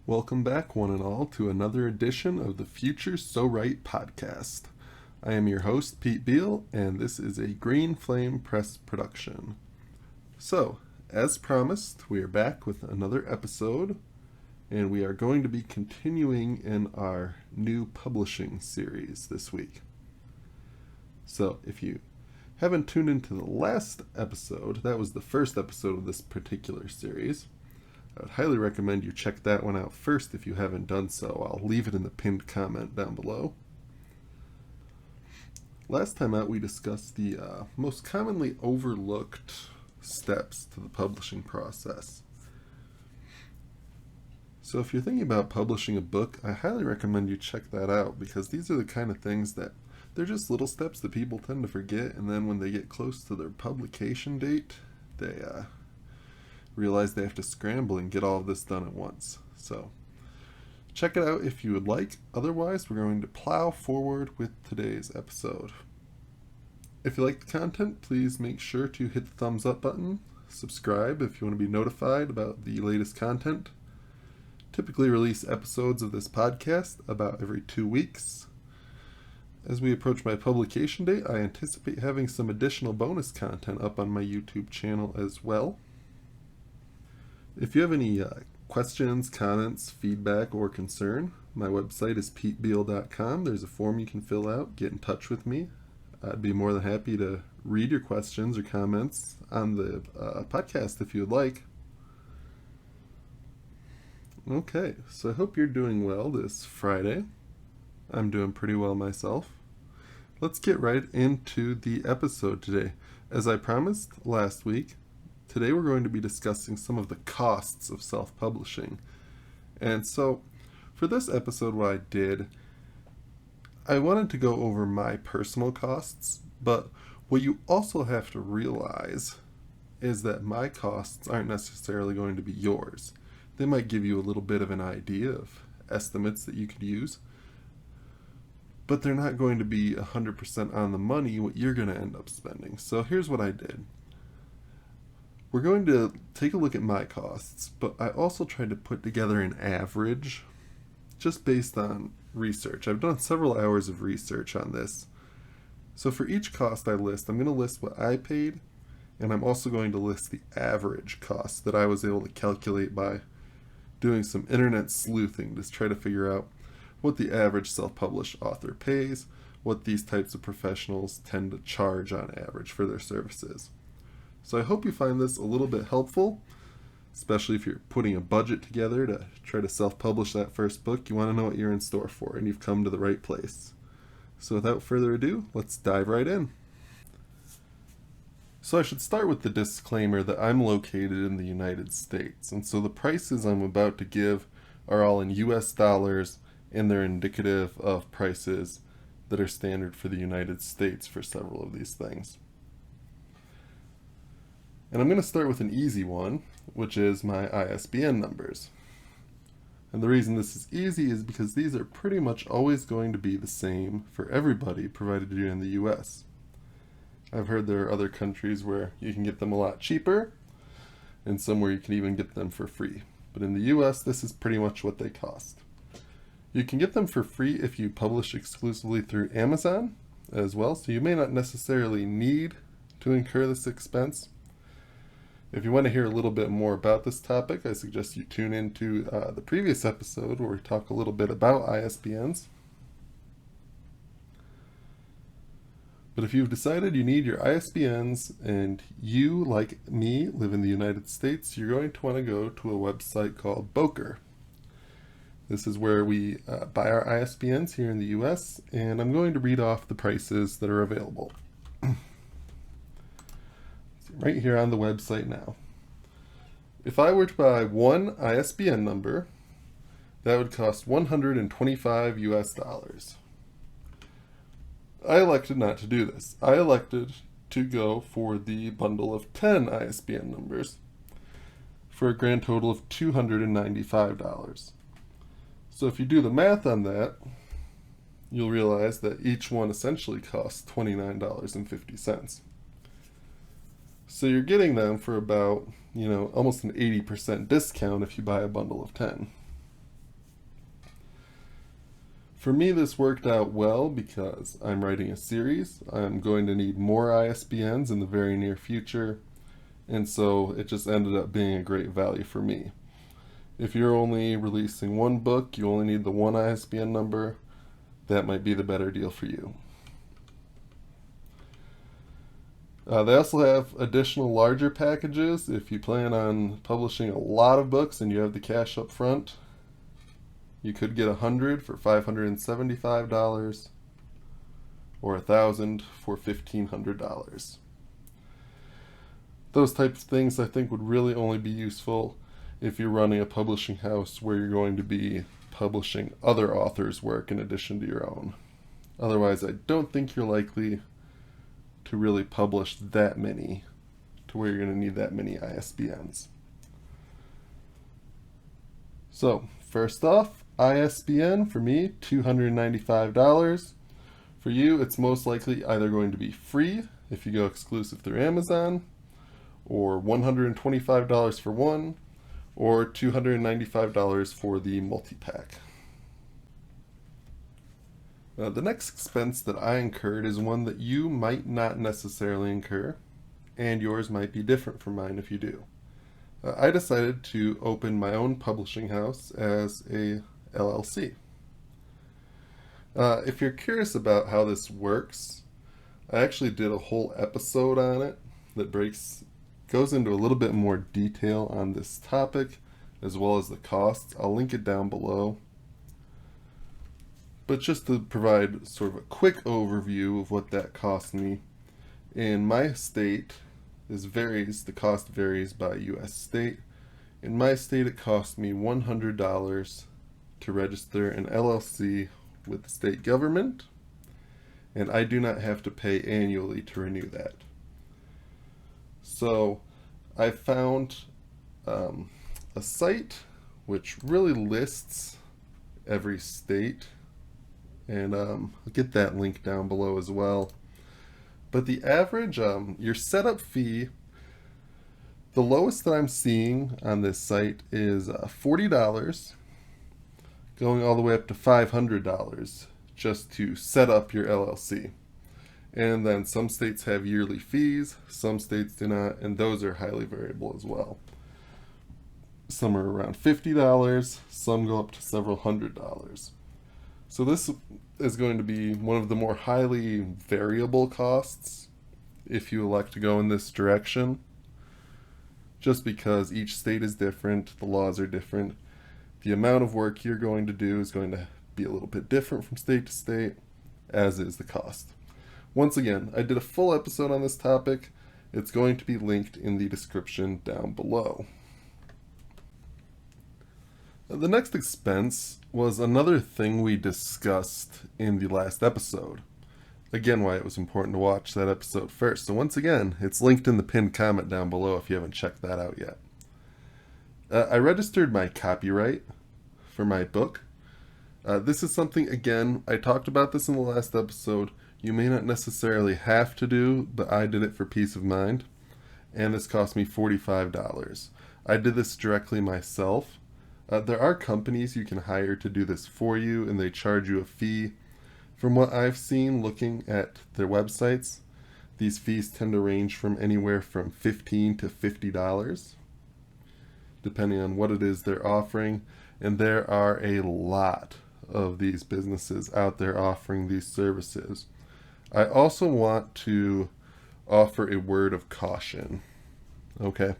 Welcome back, one and all, to another edition of the Future So Right podcast. I am your host, Pete Beal, and this is a Green Flame Press production. So, as promised, we are back with another episode, and we are going to be continuing in our new publishing series this week. So, if you haven't tuned into the last episode, that was the first episode of this particular series. I would highly recommend you check that one out first if you haven't done so. I'll leave it in the pinned comment down below. Last time out, we discussed the most commonly overlooked steps to the publishing process. So if you're thinking about publishing a book, I highly recommend you check that out, because these are the kind of things that they're just little steps that people tend to forget, and then when they get close to their publication date, they realize they have to scramble and get all of this done at once. So check it out if you would like. Otherwise, we're going to plow forward with today's episode. If you like the content, please make sure to hit the thumbs up button. Subscribe if you want to be notified about the latest content. Typically release episodes of this podcast about every 2 weeks. As we approach my publication date, I anticipate having some additional bonus content up on my YouTube channel as well. If you have any questions, comments, feedback, or concern, my website is petebeal.com. There's a form you can fill out. Get in touch with me. I'd be more than happy to read your questions or comments on the podcast if you would like. Okay, so I hope you're doing well this Friday. I'm doing pretty well myself. Let's get right into the episode today. As I promised last week, today we're going to be discussing some of the costs of self-publishing. And so, for this episode, what I did, I wanted to go over my personal costs, but what you also have to realize is that my costs aren't necessarily going to be yours. They might give you a little bit of an idea of estimates that you could use, but they're not going to be 100% on the money what you're going to end up spending. So here's what I did. We're going to take a look at my costs, but I also tried to put together an average just based on research. I've done several hours of research on this. So for each cost I list, I'm going to list what I paid, and I'm also going to list the average cost that I was able to calculate by doing some internet sleuthing to try to figure out what the average self-published author pays, what these types of professionals tend to charge on average for their services. So I hope you find this a little bit helpful, especially if you're putting a budget together to try to self-publish that first book. You want to know what you're in store for, and you've come to the right place. So without further ado, let's dive right in. So I should start with the disclaimer that I'm located in the United States, and so the prices I'm about to give are all in US dollars, and they're indicative of prices that are standard for the United States for several of these things. And I'm going to start with an easy one, which is my ISBN numbers. And the reason this is easy is because these are pretty much always going to be the same for everybody, provided you're in the US. I've heard there are other countries where you can get them a lot cheaper, and some where you can even get them for free. But in the US, this is pretty much what they cost. You can get them for free if you publish exclusively through Amazon as well, so you may not necessarily need to incur this expense. If you want to hear a little bit more about this topic, I suggest you tune into the previous episode where we talk a little bit about ISBNs. But if you've decided you need your ISBNs and you, like me, live in the United States, you're going to want to go to a website called Bowker. This is where we buy our ISBNs here in the US, and I'm going to read off the prices that are available. Right here on the website now. If I were to buy one ISBN number, that would cost $125 US. I elected not to do this. I elected to go for the bundle of 10 ISBN numbers for a grand total of $295. So if you do the math on that, you'll realize that each one essentially costs $29.50. So you're getting them for about, almost an 80% discount if you buy a bundle of 10. For me, this worked out well because I'm writing a series. I'm going to need more ISBNs in the very near future, and so it just ended up being a great value for me. If you're only releasing one book, you only need the one ISBN number, that might be the better deal for you. They also have additional larger packages if you plan on publishing a lot of books and you have the cash up front. You could get 100 for $575 or 1,000 for $1,500. Those types of things I think would really only be useful if you're running a publishing house where you're going to be publishing other authors' work in addition to your own. Otherwise, I don't think you're likely to really publish that many to where you're going to need that many ISBNs. So, first off, ISBN for me, $295. For you, it's most likely either going to be free if you go exclusive through Amazon, or $125 for one, or $295 for the multi-pack. The next expense that I incurred is one that you might not necessarily incur, and yours might be different from mine if you do. I decided to open my own publishing house as a LLC. If you're curious about how this works, I actually did a whole episode on it that goes into a little bit more detail on this topic as well as the costs. I'll link it down below. But just to provide sort of a quick overview of what that cost me, in my state, the cost varies by U.S. state. In my state, it cost me $100 to register an LLC with the state government, and I do not have to pay annually to renew that. So I found a site which really lists every state, and I'll get that link down below as well. But the average, your setup fee, the lowest that I'm seeing on this site is $40, going all the way up to $500 just to set up your LLC. And then some states have yearly fees, some states do not, and those are highly variable as well. Some are around $50, some go up to several $100s. So this is going to be one of the more highly variable costs if you elect to go in this direction, just because each state is different, the laws are different, the amount of work you're going to do is going to be a little bit different from state to state, as is the cost. Once again, I did a full episode on this topic. It's going to be linked in the description down below. The next expense was another thing we discussed in the last episode. Again, why it was important to watch that episode first. So once again, it's linked in the pinned comment down below if you haven't checked that out yet. I registered my copyright for my book. This is something, again, I talked about this in the last episode. You may not necessarily have to do, but I did it for peace of mind. And this cost me $45. I did this directly myself. There are companies you can hire to do this for you, and they charge you a fee. From what I've seen looking at their websites, these fees tend to range from anywhere from $15 to $50, depending on what it is they're offering. And there are a lot of these businesses out there offering these services. I also want to offer a word of caution. Okay.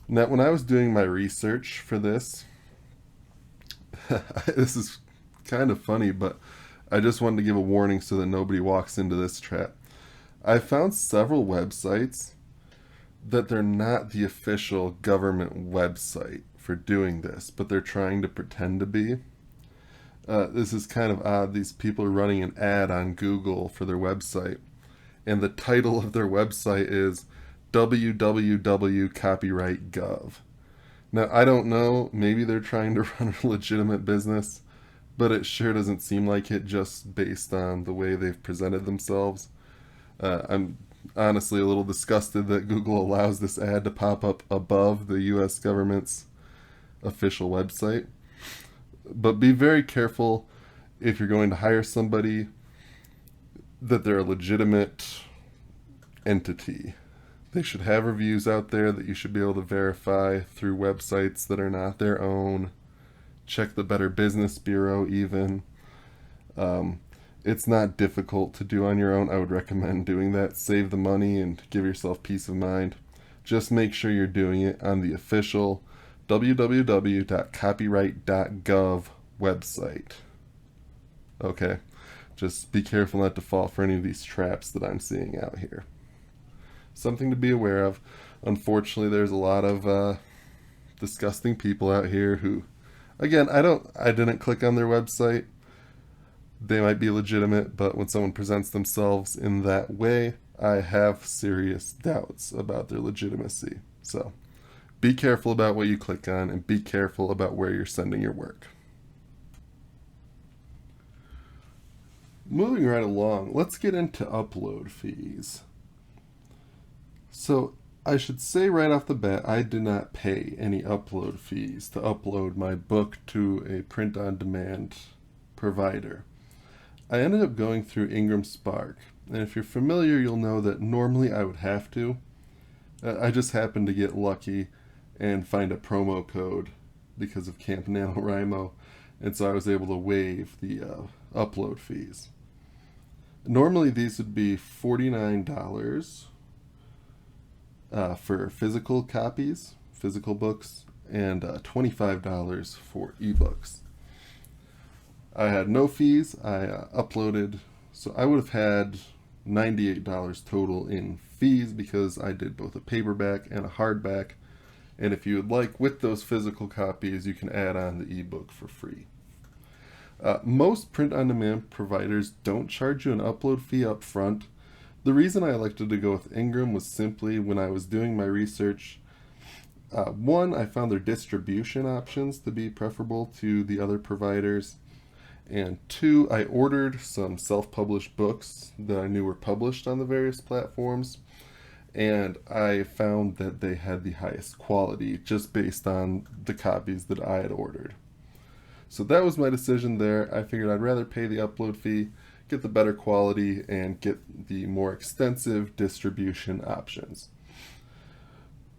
Now, when I was doing my research for this, this is kind of funny, but I just wanted to give a warning so that nobody walks into this trap. I found several websites that they're not the official government website for doing this, but they're trying to pretend to be. This is kind of odd. These people are running an ad on Google for their website, and the title of their website is www.copyright.gov. Now, I don't know, maybe they're trying to run a legitimate business, but it sure doesn't seem like it just based on the way they've presented themselves. I'm honestly a little disgusted that Google allows this ad to pop up above the US government's official website. But be very careful if you're going to hire somebody, that they're a legitimate entity. They should have reviews out there that you should be able to verify through websites that are not their own. Check the Better Business Bureau even. It's not difficult to do on your own. I would recommend doing that. Save the money and give yourself peace of mind. Just make sure you're doing it on the official www.copyright.gov website. Okay? Just be careful not to fall for any of these traps that I'm seeing out here. Something to be aware of. Unfortunately, there's a lot of disgusting people out here who, again, I didn't click on their website. They might be legitimate, but when someone presents themselves in that way, I have serious doubts about their legitimacy. So be careful about what you click on and be careful about where you're sending your work. Moving right along, let's get into upload fees. So I should say right off the bat, I did not pay any upload fees to upload my book to a print-on-demand provider. I ended up going through Ingram Spark, and if you're familiar, you'll know that normally I would have to. I just happened to get lucky and find a promo code because of Camp NaNoWriMo, and so I was able to waive the upload fees. Normally these would be $49 for physical copies, physical books, and $25 for ebooks. I had no fees. I uploaded, so I would have had $98 total in fees because I did both a paperback and a hardback. And if you would like, with those physical copies, you can add on the ebook for free. Most print-on-demand providers don't charge you an upload fee up front. The reason I elected to go with Ingram was simply when I was doing my research. One, I found their distribution options to be preferable to the other providers. And two, I ordered some self-published books that I knew were published on the various platforms, and I found that they had the highest quality just based on the copies that I had ordered. So that was my decision there. I figured I'd rather pay the upload fee, get the better quality, and get the more extensive distribution options.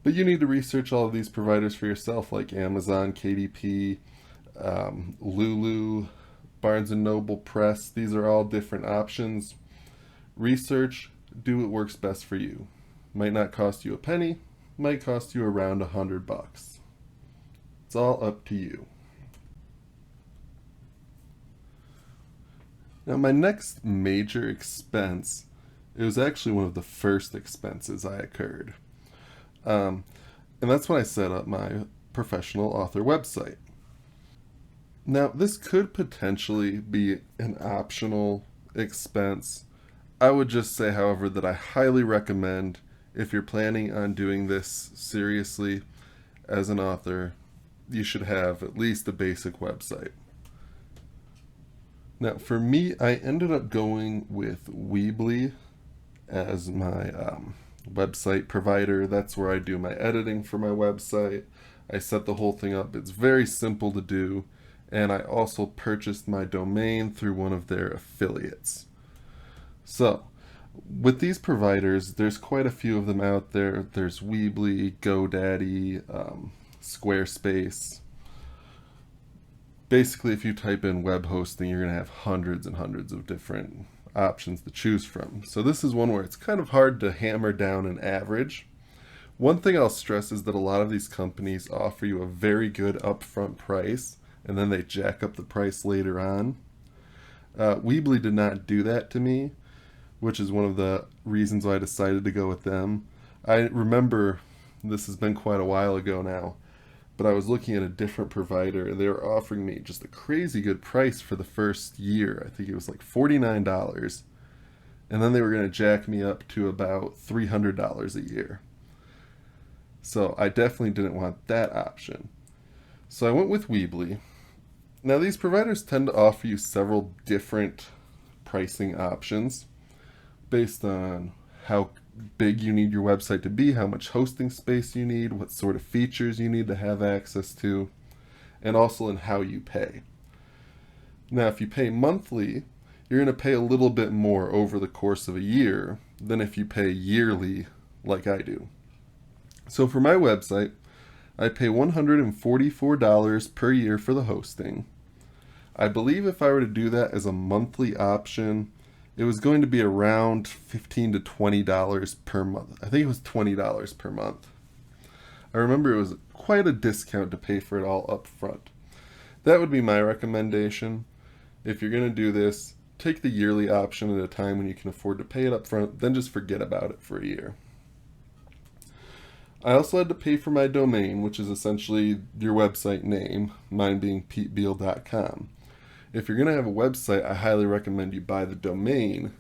But you need to research all of these providers for yourself, like Amazon, KDP, Lulu, Barnes & Noble Press. These are all different options. Research, do what works best for you. Might not cost you a penny, might cost you around $100. It's all up to you. Now my next major expense, it was actually one of the first expenses I incurred. And that's when I set up my professional author website. Now, this could potentially be an optional expense. I would just say, however, that I highly recommend, if you're planning on doing this seriously as an author, you should have at least a basic website. Now, for me, I ended up going with Weebly as my website provider. That's where I do my editing for my website. I set the whole thing up. It's very simple to do. And I also purchased my domain through one of their affiliates. So, with these providers, there's quite a few of them out there. There's Weebly, GoDaddy, Squarespace. Basically, if you type in web hosting, you're going to have hundreds and hundreds of different options to choose from. So this is one where it's kind of hard to hammer down an average. One thing I'll stress is that a lot of these companies offer you a very good upfront price, and then they jack up the price later on. Weebly did not do that to me, which is one of the reasons why I decided to go with them. I remember, this has been quite a while ago now, but I was looking at a different provider, and they were offering me just a crazy good price for the first year. I think it was like $49, and then they were going to jack me up to about $300 a year. So I definitely didn't want that option. So I went with Weebly. Now these providers tend to offer you several different pricing options based on how big you need your website to be, how much hosting space you need, what sort of features you need to have access to, and also in how you pay. Now, if you pay monthly, you're going to pay a little bit more over the course of a year than if you pay yearly like I do. So for my website, I pay $144 per year for the hosting. I believe if I were to do that as a monthly option, it was going to be around $15 to $20 per month. I think it was $20 per month. I remember it was quite a discount to pay for it all up front. That would be my recommendation. If you're going to do this, take the yearly option at a time when you can afford to pay it up front, then just forget about it for a year. I also had to pay for my domain, which is essentially your website name, mine being petebeal.com. If you're going to have a website, I highly recommend you buy the domain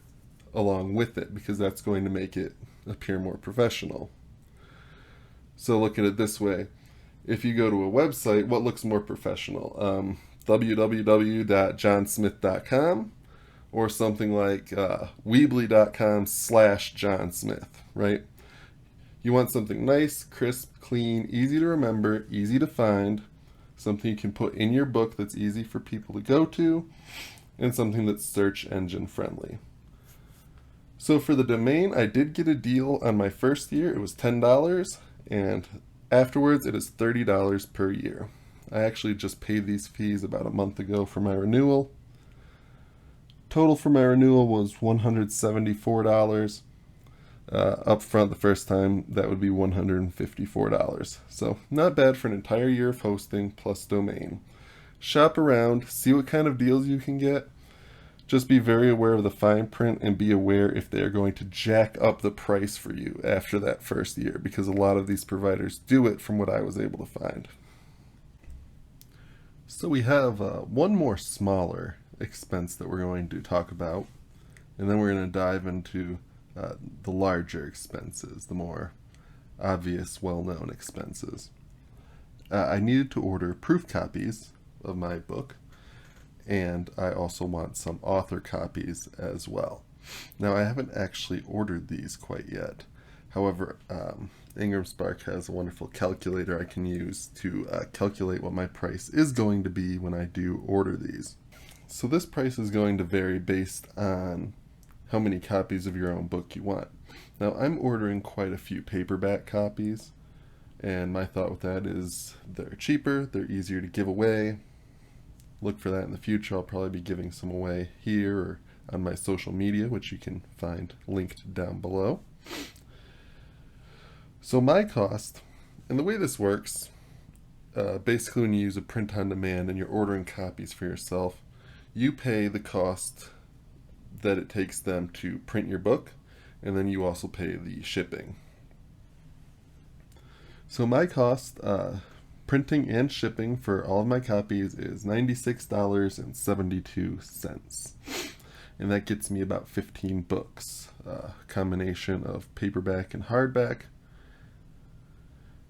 along with it because that's going to make it appear more professional. So look at it this way. If you go to a website, what looks more professional? www.johnsmith.com or something like weebly.com/johnsmith, right? You want something nice, crisp, clean, easy to remember, easy to find, something you can put in your book that's easy for people to go to, and something that's search engine friendly. So for the domain, I did get a deal on my first year. It was $10, and afterwards it is $30 per year. I actually just paid these fees about a month ago for my renewal. Total for my renewal was $174. Up front the first time, that would be $154. So not bad for an entire year of hosting plus domain. Shop around, see what kind of deals you can get. Just be very aware of the fine print and be aware if they are going to jack up the price for you after that first year, because a lot of these providers do it from what I was able to find. So we have one more smaller expense that we're going to talk about, and then we're going to dive into the larger expenses, the more obvious, well-known expenses. I needed to order proof copies of my book, and I also want some author copies as well. Now, I haven't actually ordered these quite yet. However, Ingram Spark has a wonderful calculator I can use to calculate what my price is going to be when I do order these. So this price is going to vary based on how many copies of your own book you want. Now, I'm ordering quite a few paperback copies, and my thought with that is they're cheaper, they're easier to give away. Look for that in the future. I'll probably be giving some away here or on my social media, which you can find linked down below. So my cost, and the way this works, basically when you use a print on demand and you're ordering copies for yourself, you pay the cost that it takes them to print your book, and then you also pay the shipping. So my cost, printing and shipping for all of my copies is $96.72. And that gets me about 15 books, combination of paperback and hardback.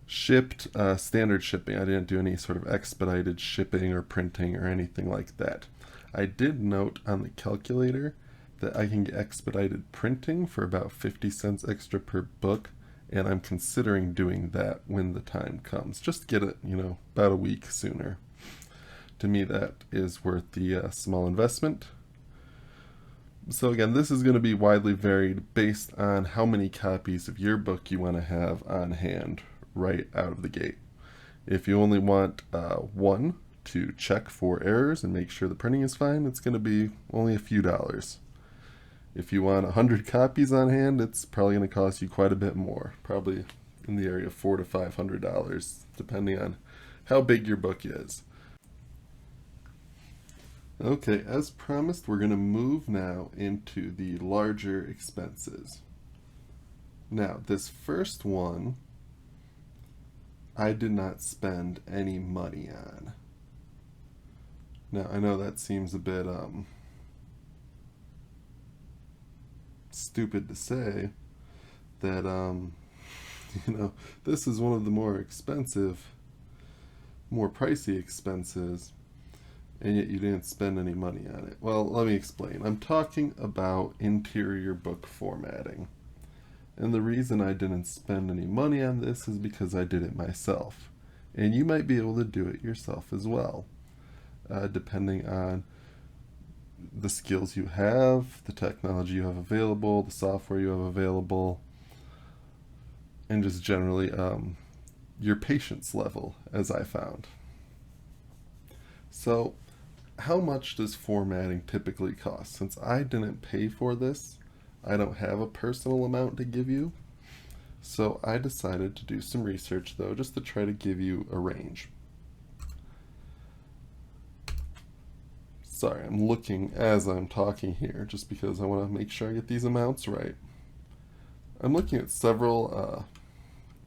Shipped, standard shipping. I didn't do any sort of expedited shipping or printing or anything like that. I did note on the calculator that I can get expedited printing for about 50 cents extra per book, and I'm considering doing that when the time comes. Just get it, about a week sooner. To me, that is worth the small investment. So again, this is going to be widely varied based on how many copies of your book you want to have on hand right out of the gate. If you only want one to check for errors and make sure the printing is fine, it's going to be only a few dollars. If you want 100 copies on hand, it's probably going to cost you quite a bit more, probably in the area of $400 to $500, depending on how big your book is. Okay, as promised, we're going to move now into the larger expenses. Now, this first one, I did not spend any money on. Now, I know that seems a bit stupid to say that this is one of the more expensive, more pricey expenses, and yet you didn't spend any money on it. Well, let me explain. I'm talking about interior book formatting, and the reason I didn't spend any money on this is because I did it myself, and you might be able to do it yourself as well, depending on the skills you have, the technology you have available, the software you have available, and just generally your patience level, as I found. So, how much does formatting typically cost? Since I didn't pay for this, I don't have a personal amount to give you. So I decided to do some research though, just to try to give you a range. Sorry, I'm looking as I'm talking here, just because I want to make sure I get these amounts right. I'm looking at several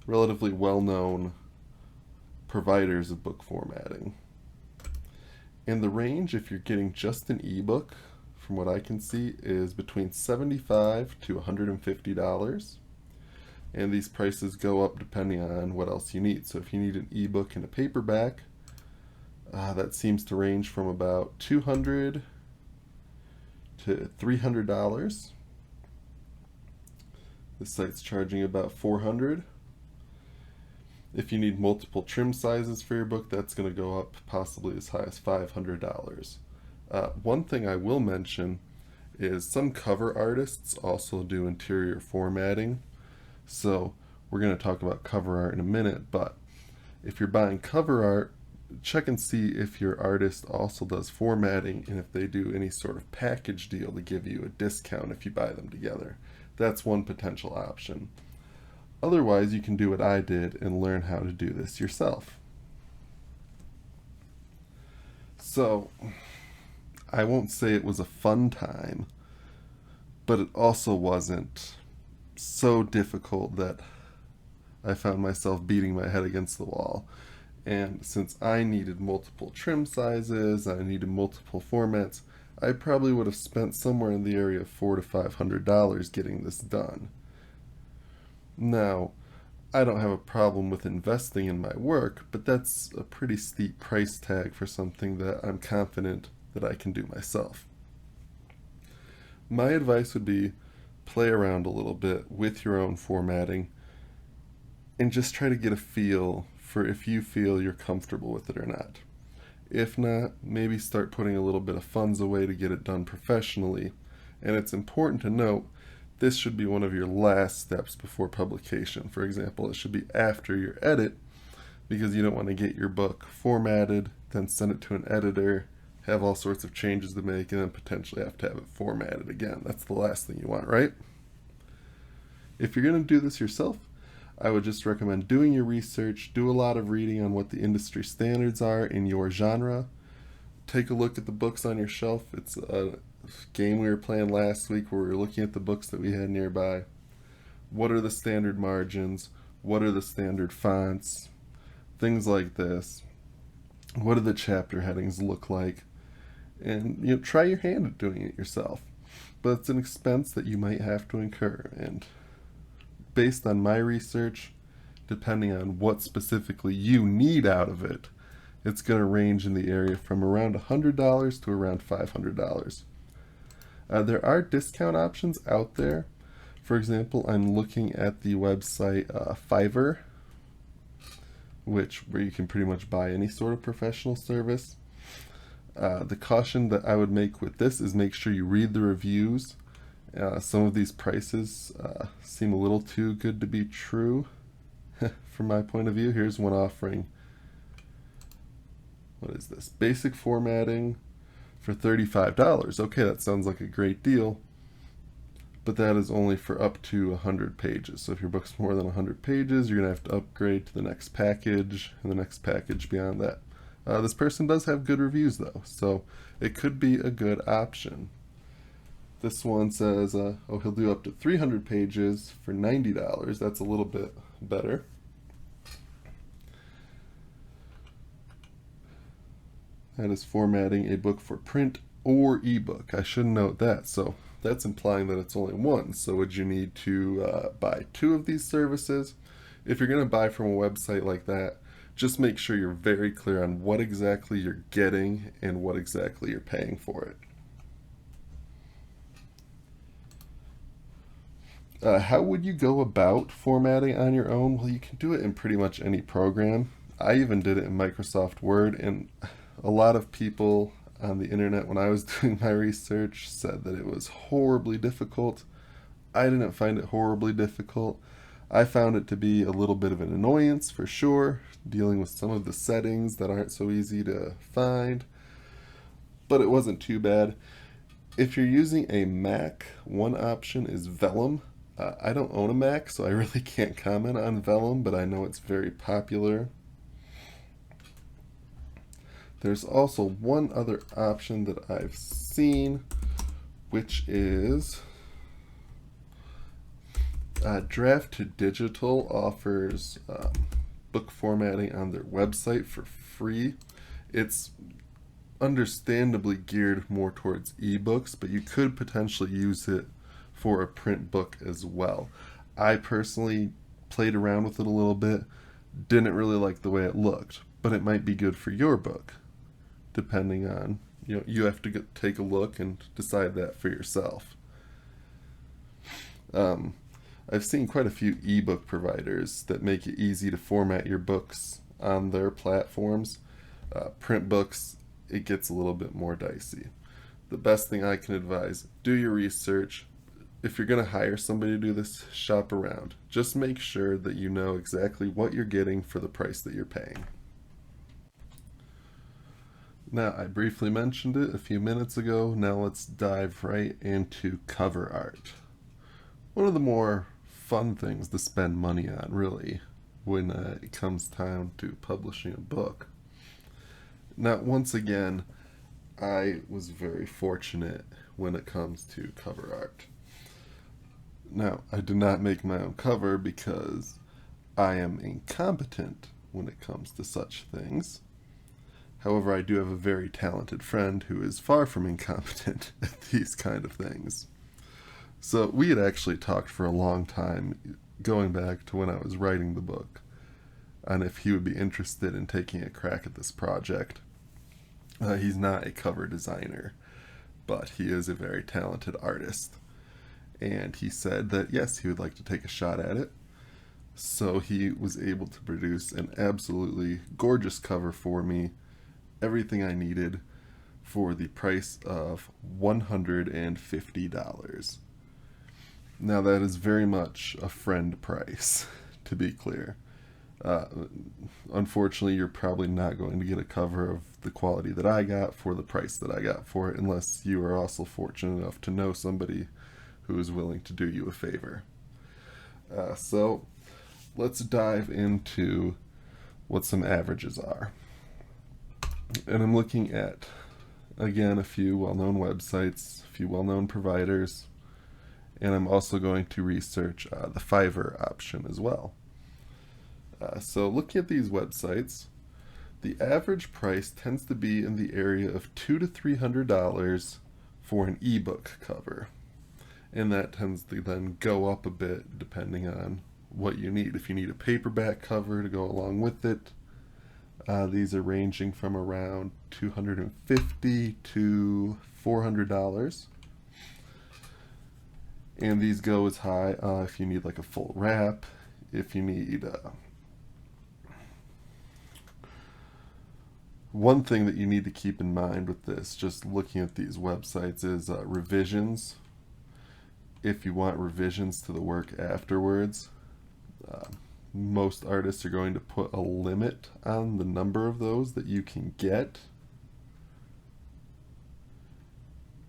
relatively well-known providers of book formatting. And the range, if you're getting just an ebook, from what I can see, is between $75 to $150. And these prices go up depending on what else you need. So if you need an ebook and a paperback, that seems to range from about $200 to $300. This site's charging about $400. If you need multiple trim sizes for your book, that's going to go up possibly as high as $500. One thing I will mention is some cover artists also do interior formatting. So we're going to talk about cover art in a minute, but if you're buying cover art, check and see if your artist also does formatting and if they do any sort of package deal to give you a discount if you buy them together. That's one potential option. Otherwise, you can do what I did and learn how to do this yourself. So, I won't say it was a fun time, but it also wasn't so difficult that I found myself beating my head against the wall. And since I needed multiple trim sizes, I needed multiple formats, I probably would have spent somewhere in the area of $400 to $500 getting this done. Now, I don't have a problem with investing in my work, but that's a pretty steep price tag for something that I'm confident that I can do myself. My advice would be play around a little bit with your own formatting and just try to get a feel for if you feel you're comfortable with it or not. If not, maybe start putting a little bit of funds away to get it done professionally. And it's important to note, this should be one of your last steps before publication. For example, it should be after your edit, because you don't want to get your book formatted, then send it to an editor, have all sorts of changes to make, and then potentially have to have it formatted again. That's the last thing you want, right? If you're going to do this yourself, I would just recommend doing your research, do a lot of reading on what the industry standards are in your genre. Take a look at the books on your shelf. It's a game we were playing last week where we were looking at the books that we had nearby. What are the standard margins? What are the standard fonts? Things like this. What do the chapter headings look like? And try your hand at doing it yourself. But it's an expense that you might have to incur, and based on my research, depending on what specifically you need out of it, it's going to range in the area from around $100 to around $500. There are discount options out there. For example, I'm looking at the website Fiverr, where you can pretty much buy any sort of professional service. The caution that I would make with this is make sure you read the reviews. Some of these prices seem a little too good to be true from my point of view. Here's one offering, what is this? Basic formatting for $35. Okay, that sounds like a great deal, but that is only for up to 100 pages. So if your book's more than 100 pages, you're going to have to upgrade to the next package and the next package beyond that. This person does have good reviews though, so it could be a good option. This one says, he'll do up to 300 pages for $90. That's a little bit better. That is formatting a book for print or ebook. I should note that. So that's implying that it's only one. So would you need to buy two of these services? If you're going to buy from a website like that, just make sure you're very clear on what exactly you're getting and what exactly you're paying for it. How would you go about formatting on your own? Well, you can do it in pretty much any program. I even did it in Microsoft Word, and a lot of people on the internet when I was doing my research said that it was horribly difficult. I didn't find it horribly difficult. I found it to be a little bit of an annoyance for sure, dealing with some of the settings that aren't so easy to find, but it wasn't too bad. If you're using a Mac, one option is Vellum. I don't own a Mac, so I really can't comment on Vellum, but I know it's very popular. There's also one other option that I've seen, which is Draft to Digital offers book formatting on their website for free. It's understandably geared more towards ebooks, but you could potentially use it for a print book as well. I personally played around with it a little bit, didn't really like the way it looked, but it might be good for your book, depending on, you have to take a look and decide that for yourself. I've seen quite a few ebook providers that make it easy to format your books on their platforms. Print books, it gets a little bit more dicey. The best thing I can advise, do your research. If you're going to hire somebody to do this, shop around. Just make sure that you know exactly what you're getting for the price that you're paying. Now, I briefly mentioned it a few minutes ago. Now let's dive right into cover art. One of the more fun things to spend money on, really, when it comes time to publishing a book. Now, once again, I was very fortunate when it comes to cover art. Now, I did not make my own cover because I am incompetent when it comes to such things. However, I do have a very talented friend who is far from incompetent at these kind of things. So we had actually talked for a long time, going back to when I was writing the book, on if he would be interested in taking a crack at this project. He's not a cover designer, but he is a very talented artist. And he said that yes, he would like to take a shot at it. So he was able to produce an absolutely gorgeous cover for me, everything I needed, for the price of $150. Now that is very much a friend price, to be clear. Unfortunately, you're probably not going to get a cover of the quality that I got for the price that I got for it, unless you are also fortunate enough to know somebody who is willing to do you a favor. So let's dive into what some averages are. And I'm looking at, again, a few well-known websites, a few well-known providers, and I'm also going to research the Fiverr option as well. So looking at these websites, the average price tends to be in the area of $200 to $300 for an ebook cover. And that tends to then go up a bit depending on what you need. If you need a paperback cover to go along with it, these are ranging from around $250 to $400. And these go as high if you need like a full wrap, if you need... One thing that you need to keep in mind with this, just looking at these websites, is revisions. If you want revisions to the work afterwards, most artists are going to put a limit on the number of those that you can get.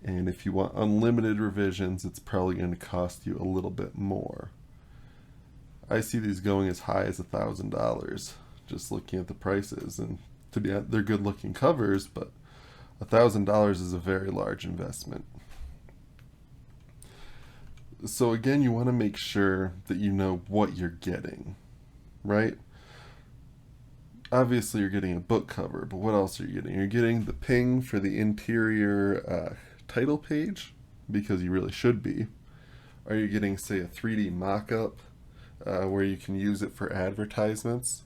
And if you want unlimited revisions, it's probably going to cost you a little bit more. I see these going as high as $1,000, just looking at the prices. And to be honest, they're good looking covers, but $1,000 is a very large investment. So again, you want to make sure that you know what you're getting, right? Obviously you're getting a book cover, but what else are you getting? You're getting the ping for the interior title page, because you really should be. Are you getting, say, a 3D mock-up where you can use it for advertisements?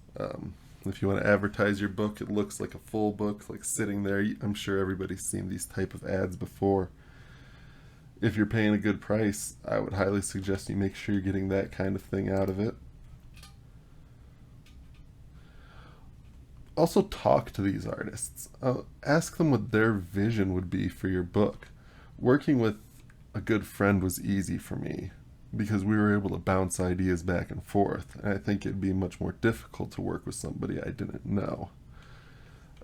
If you want to advertise your book, it looks like a full book, like sitting there. I'm sure everybody's seen these type of ads before. If you're paying a good price, I would highly suggest you make sure you're getting that kind of thing out of it. Also, talk to these artists. Ask them what their vision would be for your book. Working with a good friend was easy for me because we were able to bounce ideas back and forth. And I think it'd be much more difficult to work with somebody I didn't know.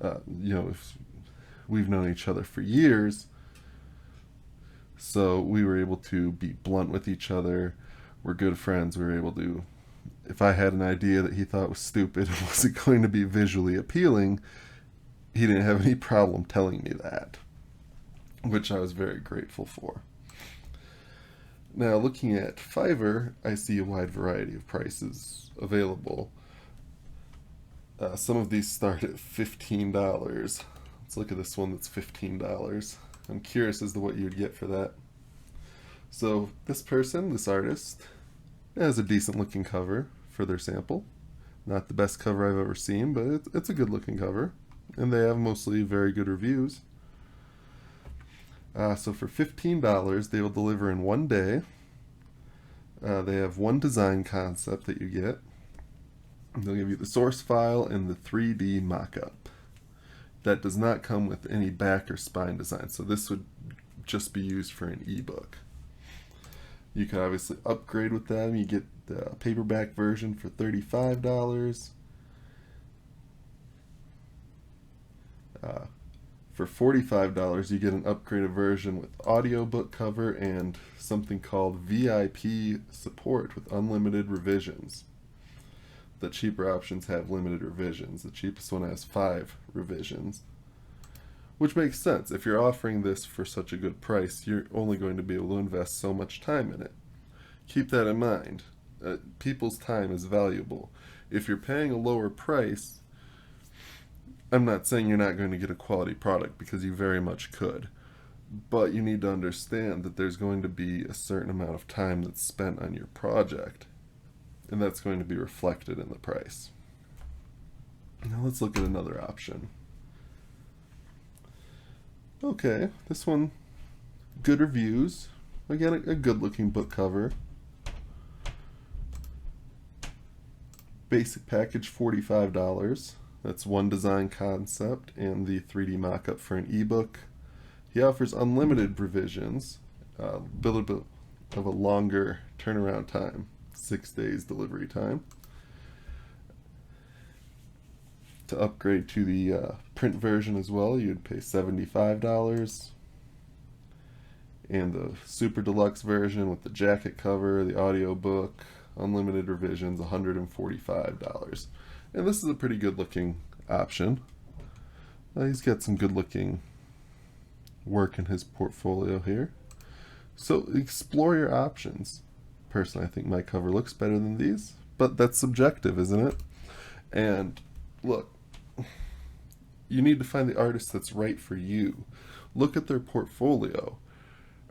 If we've known each other for years, so we were able to be blunt with each other. We're good friends. We were able to, if I had an idea that he thought was stupid and wasn't going to be visually appealing, he didn't have any problem telling me that, which I was very grateful for. Now, looking at Fiverr, I see a wide variety of prices available. Some of these start at $15. Let's look at this one that's $15. I'm curious as to what you'd get for that. So this artist, has a decent looking cover for their sample. Not the best cover I've ever seen, but it's a good looking cover. And they have mostly very good reviews. So for $15, they will deliver in one day. They have one design concept that you get. They'll give you the source file and the 3D mock-up. That does not come with any back or spine design, so this would just be used for an ebook. You can obviously upgrade with them. You get the paperback version for $35. For $45, you get an upgraded version with audiobook cover and something called VIP support with unlimited revisions. The cheaper options have limited revisions. The cheapest one has 5 revisions, which makes sense. If you're offering this for such a good price, you're only going to be able to invest so much time in it. Keep that in mind. People's time is valuable. If you're paying a lower price, I'm not saying you're not going to get a quality product, because you very much could. But you need to understand that there's going to be a certain amount of time that's spent on your project, and that's going to be reflected in the price. Now let's look at another option. Okay, this one, good reviews. Again, a good looking book cover. Basic package, $45. That's one design concept and the 3D mock-up for an ebook. He offers unlimited revisions, a little bit of a longer turnaround time, 6 days delivery time. To upgrade to the print version as well, you'd pay $75. And the super deluxe version with the jacket cover, the audiobook, unlimited revisions, $145. And this is a pretty good looking option. He's got some good looking work in his portfolio here. So explore your options. Personally, I think my cover looks better than these, but that's subjective, isn't it? And look, you need to find the artist that's right for you. Look at their portfolio.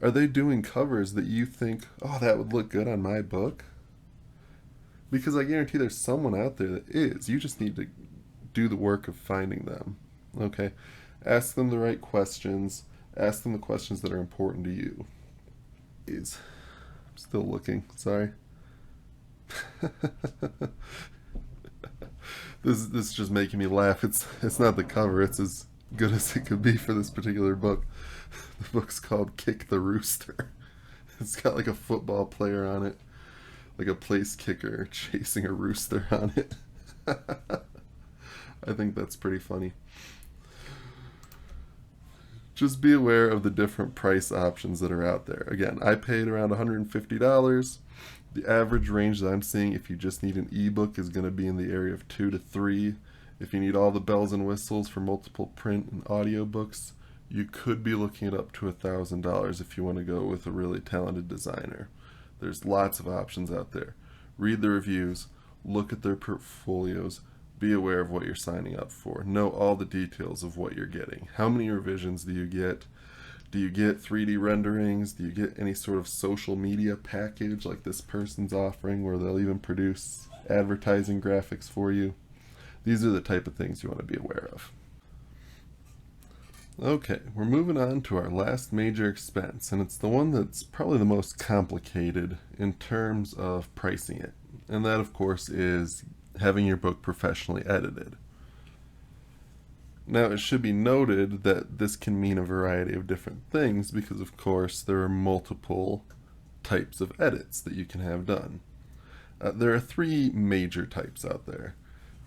Are they doing covers that you think, oh, that would look good on my book? Because I guarantee there's someone out there that is. You just need to do the work of finding them. Okay? Ask them the right questions. Ask them the questions that are important to you. I'm still looking. Sorry. This is just making me laugh. It's not the cover. It's as good as it could be for this particular book. The book's called Kick the Rooster. It's got like a football player on it, like a place kicker chasing a rooster on it. I think that's pretty funny. Just be aware of the different price options that are out there. Again, I paid around $150. The average range that I'm seeing, if you just need an ebook, is going to be in the area of 2 to 3. If you need all the bells and whistles for multiple print and audiobooks, you could be looking at up to $1,000 if you want to go with a really talented designer. There's lots of options out there. Read the reviews, look at their portfolios, be aware of what you're signing up for. Know all the details of what you're getting. How many revisions do you get? Do you get 3D renderings? Do you get any sort of social media package like this person's offering, where they'll even produce advertising graphics for you? These are the type of things you want to be aware of. Okay, we're moving on to our last major expense, and it's the one that's probably the most complicated in terms of pricing it. And that, of course, is having your book professionally edited. Now, it should be noted that this can mean a variety of different things because, of course, there are multiple types of edits that you can have done. There are three major types out there.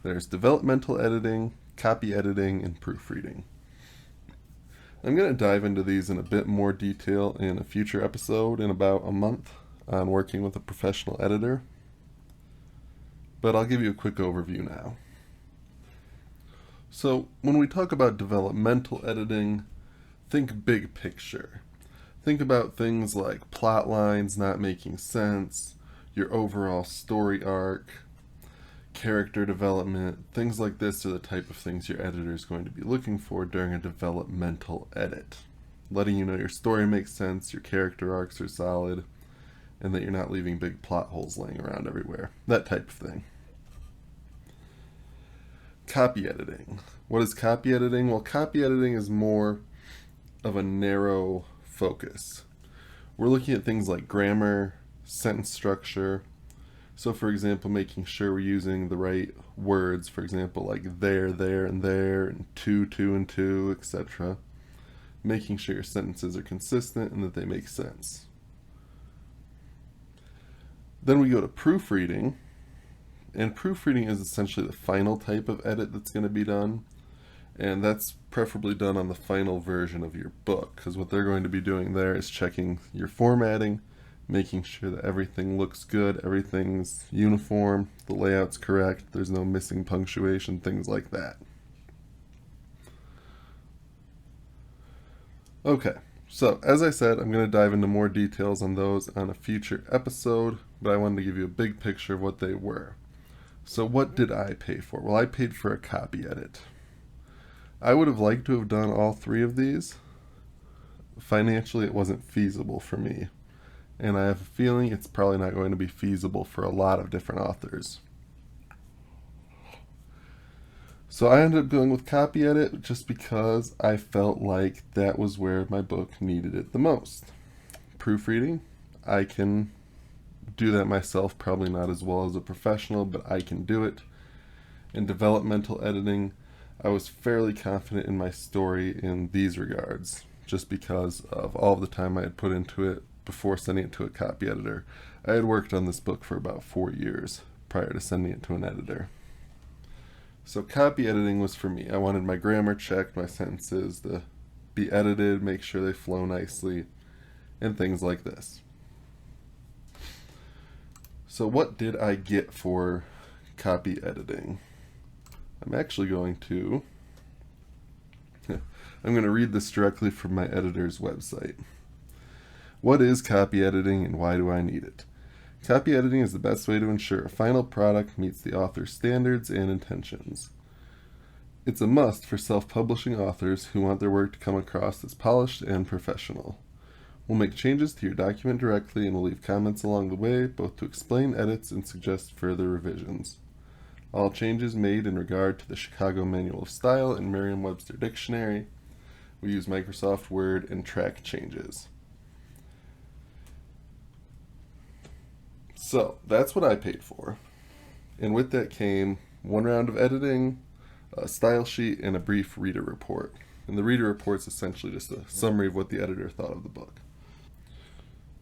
There's developmental editing, copy editing, and proofreading. I'm going to dive into these in a bit more detail in a future episode in about a month on working with a professional editor, but I'll give you a quick overview now. So, when we talk about developmental editing, think big picture. Think about things like plot lines not making sense, your overall story arc, character development. Things like this are the type of things your editor is going to be looking for during a developmental edit. Letting you know your story makes sense, your character arcs are solid, and that you're not leaving big plot holes laying around everywhere. That type of thing. Copy editing. What is copy editing? Well, copy editing is more of a narrow focus. We're looking at things like grammar, sentence structure. So, for example, making sure we're using the right words, for example, like there, and two, and two, etc. Making sure your sentences are consistent and that they make sense. Then we go to proofreading. And proofreading is essentially the final type of edit that's going to be done. And that's preferably done on the final version of your book, because what they're going to be doing there is checking your formatting, making sure that everything looks good, everything's uniform, the layout's correct, there's no missing punctuation, things like that. Okay, so as I said, I'm going to dive into more details on those on a future episode, but I wanted to give you a big picture of what they were. So what did I pay for? Well, I paid for a copy edit. I would have liked to have done all three of these. Financially, it wasn't feasible for me. And I have a feeling it's probably not going to be feasible for a lot of different authors. So I ended up going with copy edit just because I felt like that was where my book needed it the most. Proofreading, I can do that myself, probably not as well as a professional, but I can do it. In developmental editing, I was fairly confident in my story in these regards, just because of all the time I had put into it before sending it to a copy editor. I had worked on this book for about 4 years prior to sending it to an editor. So copy editing was for me. I wanted my grammar checked, my sentences to be edited, make sure they flow nicely, and things like this. So what did I get for copy editing? I'm actually going to read this directly from my editor's website. What is copy editing and why do I need it? Copy editing is the best way to ensure a final product meets the author's standards and intentions. It's a must for self-publishing authors who want their work to come across as polished and professional. We'll make changes to your document directly and we'll leave comments along the way, both to explain edits and suggest further revisions. All changes made in regard to the Chicago Manual of Style and Merriam-Webster Dictionary. We use Microsoft Word and track changes. So that's what I paid for. And with that came 1 round of editing, a style sheet, and a brief reader report. And the reader report is essentially just a summary of what the editor thought of the book.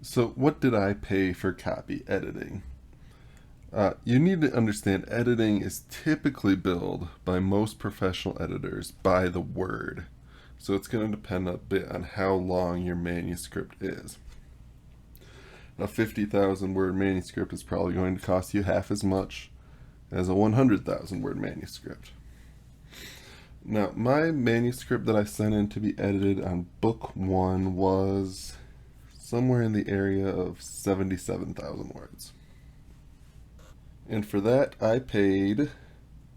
So what did I pay for copy editing? You need to understand editing is typically billed by most professional editors by the word. So it's going to depend a bit on how long your manuscript is. A 50,000 word manuscript is probably going to cost you half as much as a 100,000 word manuscript. Now, my manuscript that I sent in to be edited on book 1 was somewhere in the area of 77,000 words. And for that, I paid,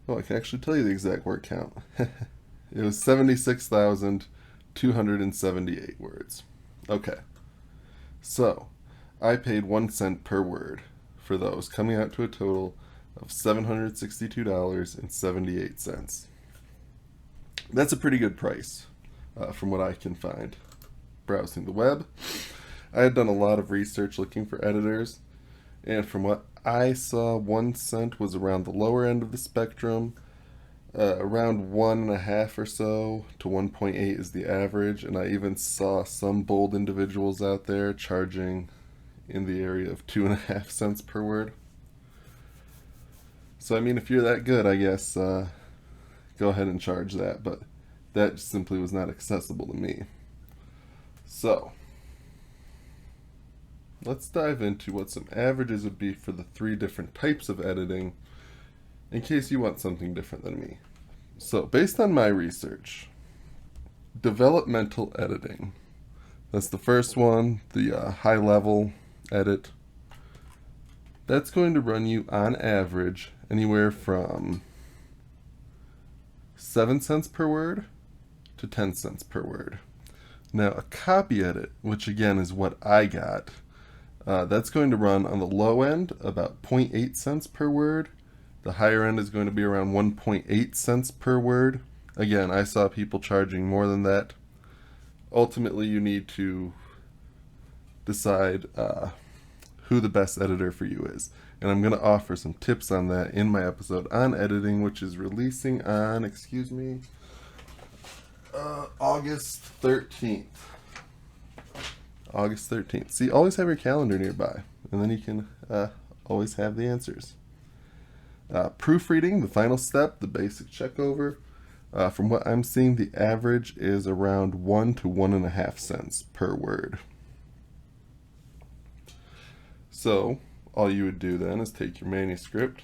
I can actually tell you the exact word count. It was 76,278 words. Okay. So, I paid 1 cent per word for those, coming out to a total of $762.78. That's a pretty good price from what I can find browsing the web. I had done a lot of research looking for editors, and from what I saw, 1 cent was around the lower end of the spectrum. Around 1.5 or so to 1.8 is the average, and I even saw some bold individuals out there charging in the area of 2.5 cents per word. So I mean, if you're that good, I guess go ahead and charge that, but that simply was not accessible to me. So let's dive into what some averages would be for the 3 different types of editing in case you want something different than me. So, based on my research, developmental editing, that's the first one, the high level edit, that's going to run you on average anywhere from 7 cents per word to 10 cents per word. Now, a copy edit, which again is what I got, that's going to run on the low end about 0.8 cents per word. The higher end is going to be around 1.8 cents per word. Again, I saw people charging more than that. Ultimately, you need to decide who the best editor for you is. And I'm going to offer some tips on that in my episode on editing, which is releasing on, August 13th. August 13th. See, always have your calendar nearby, and then you can always have the answers. Proofreading, the final step, the basic checkover. From what I'm seeing, the average is around 1 to 1.5 cents per word. So, all you would do then is take your manuscript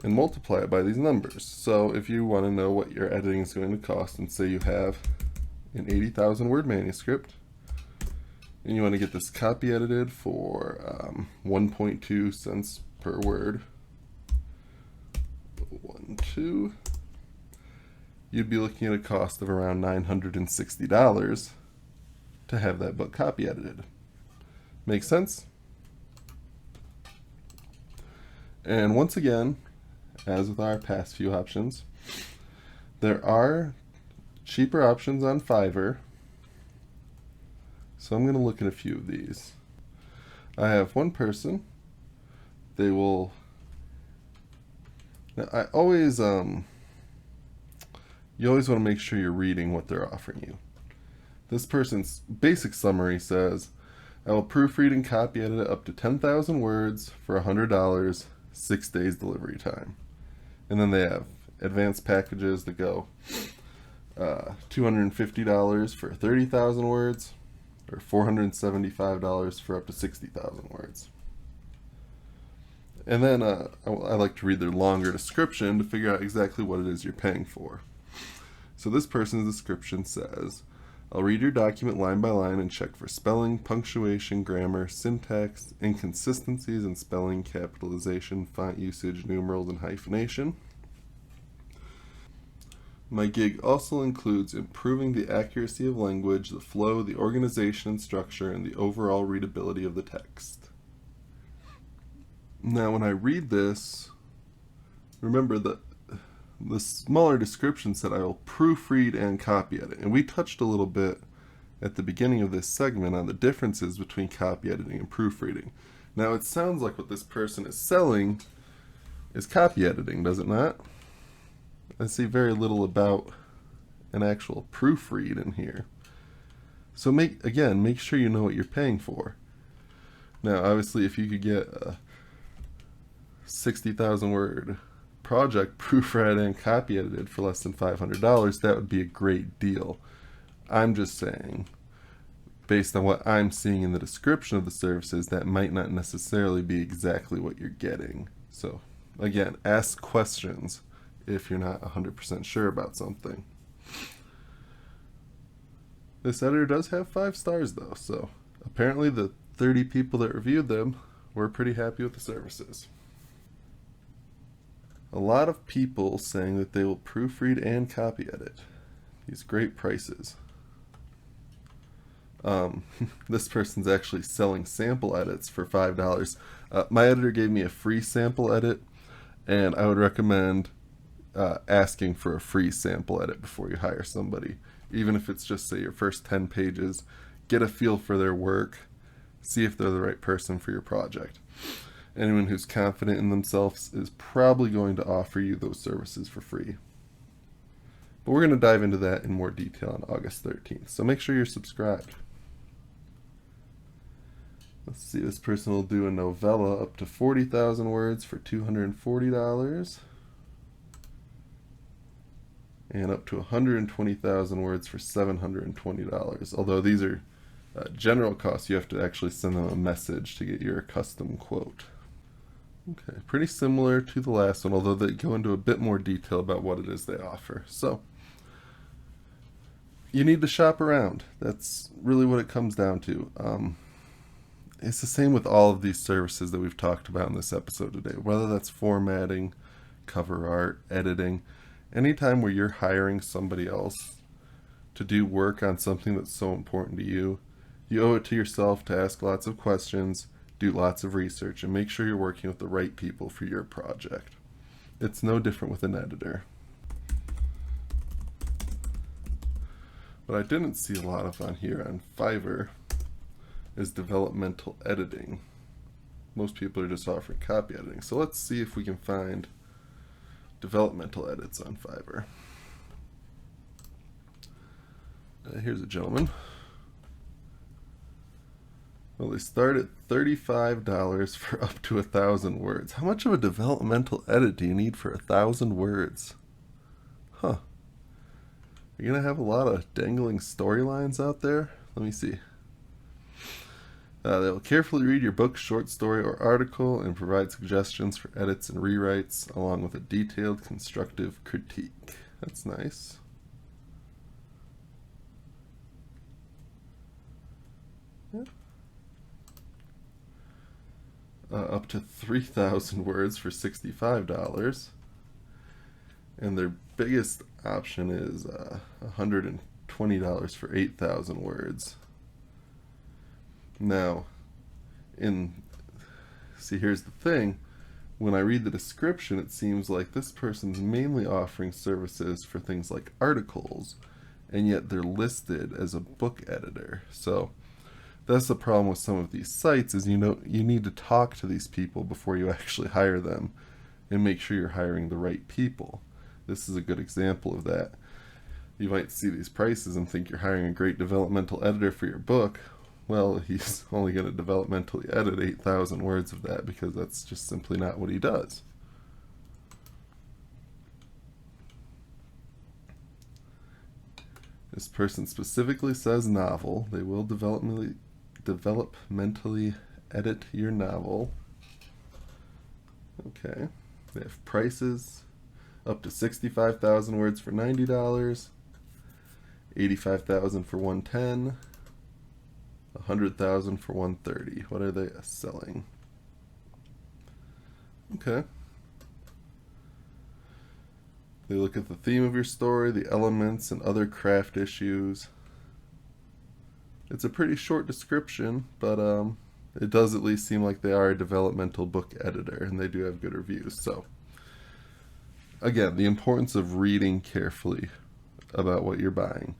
and multiply it by these numbers. So, if you want to know what your editing is going to cost, and say you have an 80,000 word manuscript, and you want to get this copy edited for 1.2 cents per word, 1.2, you'd be looking at a cost of around $960 to have that book copy edited. Make sense? And once again, as with our past few options, there are cheaper options on Fiverr. So I'm going to look at a few of these. I have one person. They will... Now, I always, you always want to make sure you're reading what they're offering you. This person's basic summary says, I will proofread and copy edit up to 10,000 words for $100, 6 days delivery time. And then they have advanced packages that go $250 for 30,000 words, or $475 for up to 60,000 words. And then I like to read their longer description to figure out exactly what it is you're paying for. So this person's description says, I'll read your document line by line and check for spelling, punctuation, grammar, syntax, inconsistencies in spelling, capitalization, font usage, numerals, and hyphenation. My gig also includes improving the accuracy of language, the flow, the organization and structure, and the overall readability of the text. Now, when I read this, remember that the smaller description said I will proofread and copy edit. And we touched a little bit at the beginning of this segment on the differences between copy editing and proofreading. Now, it sounds like what this person is selling is copy editing, does it not? I see very little about an actual proofread in here. So make sure you know what you're paying for. Now, obviously, if you could get a 60,000 word project proofread and copy edited for less than $500, that would be a great deal. I'm just saying, based on what I'm seeing in the description of the services, that might not necessarily be exactly what you're getting. So again, ask questions if you're not 100% sure about something. This editor does have 5 stars though, so apparently the 30 people that reviewed them were pretty happy with the services. A lot of people saying that they will proofread and copy edit. These great prices. This person's actually selling sample edits for $5. My editor gave me a free sample edit, and I would recommend asking for a free sample edit before you hire somebody. Even if it's just, say, your first 10 pages, get a feel for their work, see if they're the right person for your project. Anyone who's confident in themselves is probably going to offer you those services for free. But we're going to dive into that in more detail on August 13th, so make sure you're subscribed. Let's see, this person will do a novella up to 40,000 words for $240. And up to 120,000 words for $720. Although these are general costs, you have to actually send them a message to get your custom quote. Okay, pretty similar to the last one, although they go into a bit more detail about what it is they offer. So, you need to shop around. That's really what it comes down to. It's the same with all of these services that we've talked about in this episode today, whether that's formatting, cover art, editing. Anytime where you're hiring somebody else to do work on something that's so important to you, you owe it to yourself to ask lots of questions, do lots of research, and make sure you're working with the right people for your project. It's no different with an editor. What I didn't see a lot of on here on Fiverr is developmental editing. Most people are just offering copy editing. So let's see if we can find developmental edits on Fiverr. Here's a gentleman. Well, they start at $35 for up to 1,000 words. How much of a developmental edit do you need for 1,000 words? Huh. You're going to have a lot of dangling storylines out there? Let me see. They will carefully read your book, short story, or article and provide suggestions for edits and rewrites, along with a detailed, constructive critique. That's nice. Yeah. Up to 3,000 words for $65. And their biggest option is $120 for 8,000 words. Now, see, here's the thing. When I read the description, it seems like this person's mainly offering services for things like articles, and yet they're listed as a book editor. So that's the problem with some of these sites, is you need to talk to these people before you actually hire them and make sure you're hiring the right people. This is a good example of that. You might see these prices and think you're hiring a great developmental editor for your book. Well, he's only going to developmentally edit 8,000 words of that because that's just simply not what he does. This person specifically says novel. They will developmentally edit your novel. Okay. They have prices up to 65,000 words for $90, 85,000 for $110. 100,000 for $130. What are they selling? Okay. They look at the theme of your story, the elements, and other craft issues. It's a pretty short description, but it does at least seem like they are a developmental book editor, and they do have good reviews. So, again, the importance of reading carefully about what you're buying.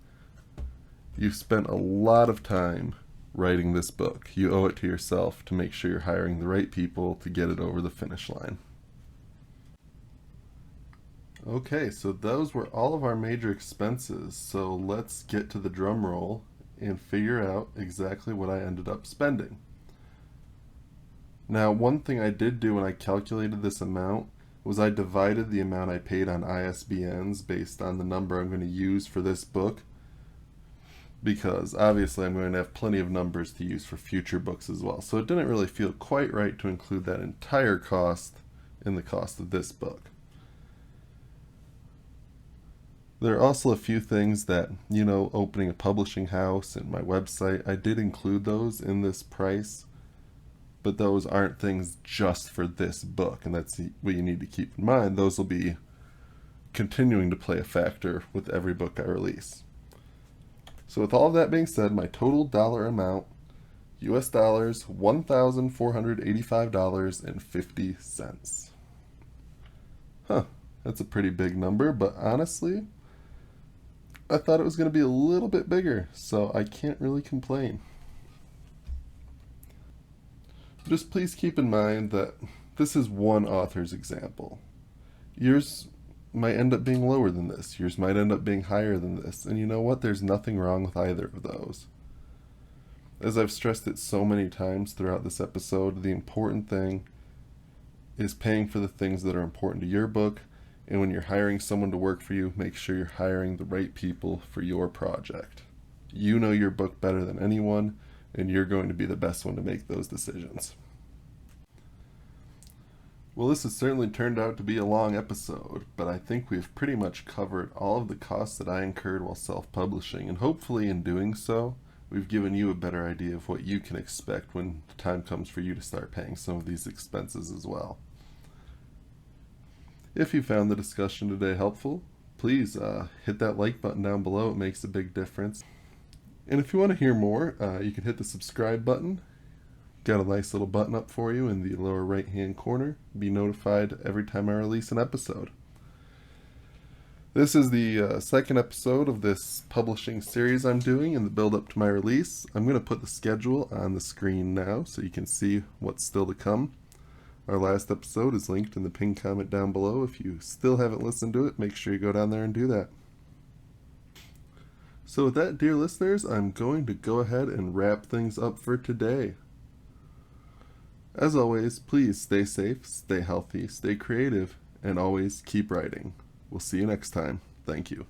You've spent a lot of time writing this book. You owe it to yourself to make sure you're hiring the right people to get it over the finish line. Okay, so those were all of our major expenses. So let's get to the drum roll and figure out exactly what I ended up spending. Now, one thing I did do when I calculated this amount was I divided the amount I paid on ISBNs based on the number I'm going to use for this book, because obviously I'm going to have plenty of numbers to use for future books as well. So it didn't really feel quite right to include that entire cost in the cost of this book. There are also a few things that, opening a publishing house and my website, I did include those in this price, but those aren't things just for this book, and that's what you need to keep in mind. Those will be continuing to play a factor with every book I release. So with all of that being said, my total dollar amount, US dollars, $1,485.50. Huh, that's a pretty big number, but honestly, I thought it was going to be a little bit bigger, so I can't really complain. Just please keep in mind that this is one author's example. Yours might end up being lower than this. Yours might end up being higher than this. And you know what? There's nothing wrong with either of those. As I've stressed it so many times throughout this episode, the important thing is paying for the things that are important to your book. And when you're hiring someone to work for you, make sure you're hiring the right people for your project. You know your book better than anyone, and you're going to be the best one to make those decisions. Well, this has certainly turned out to be a long episode, but I think we've pretty much covered all of the costs that I incurred while self-publishing, and hopefully in doing so, we've given you a better idea of what you can expect when the time comes for you to start paying some of these expenses as well. If you found the discussion today helpful, please hit that like button down below. It makes a big difference. And if you want to hear more, you can hit the subscribe button. Got a nice little button up for you in the lower right hand corner. Be notified every time I release an episode. This is the second episode of this publishing series I'm doing in the build up to my release. I'm going to put the schedule on the screen now so you can see what's still to come. Our last episode is linked in the pinned comment down below. If you still haven't listened to it, make sure you go down there and do that. So with that, dear listeners, I'm going to go ahead and wrap things up for today. As always, please stay safe, stay healthy, stay creative, and always keep writing. We'll see you next time. Thank you.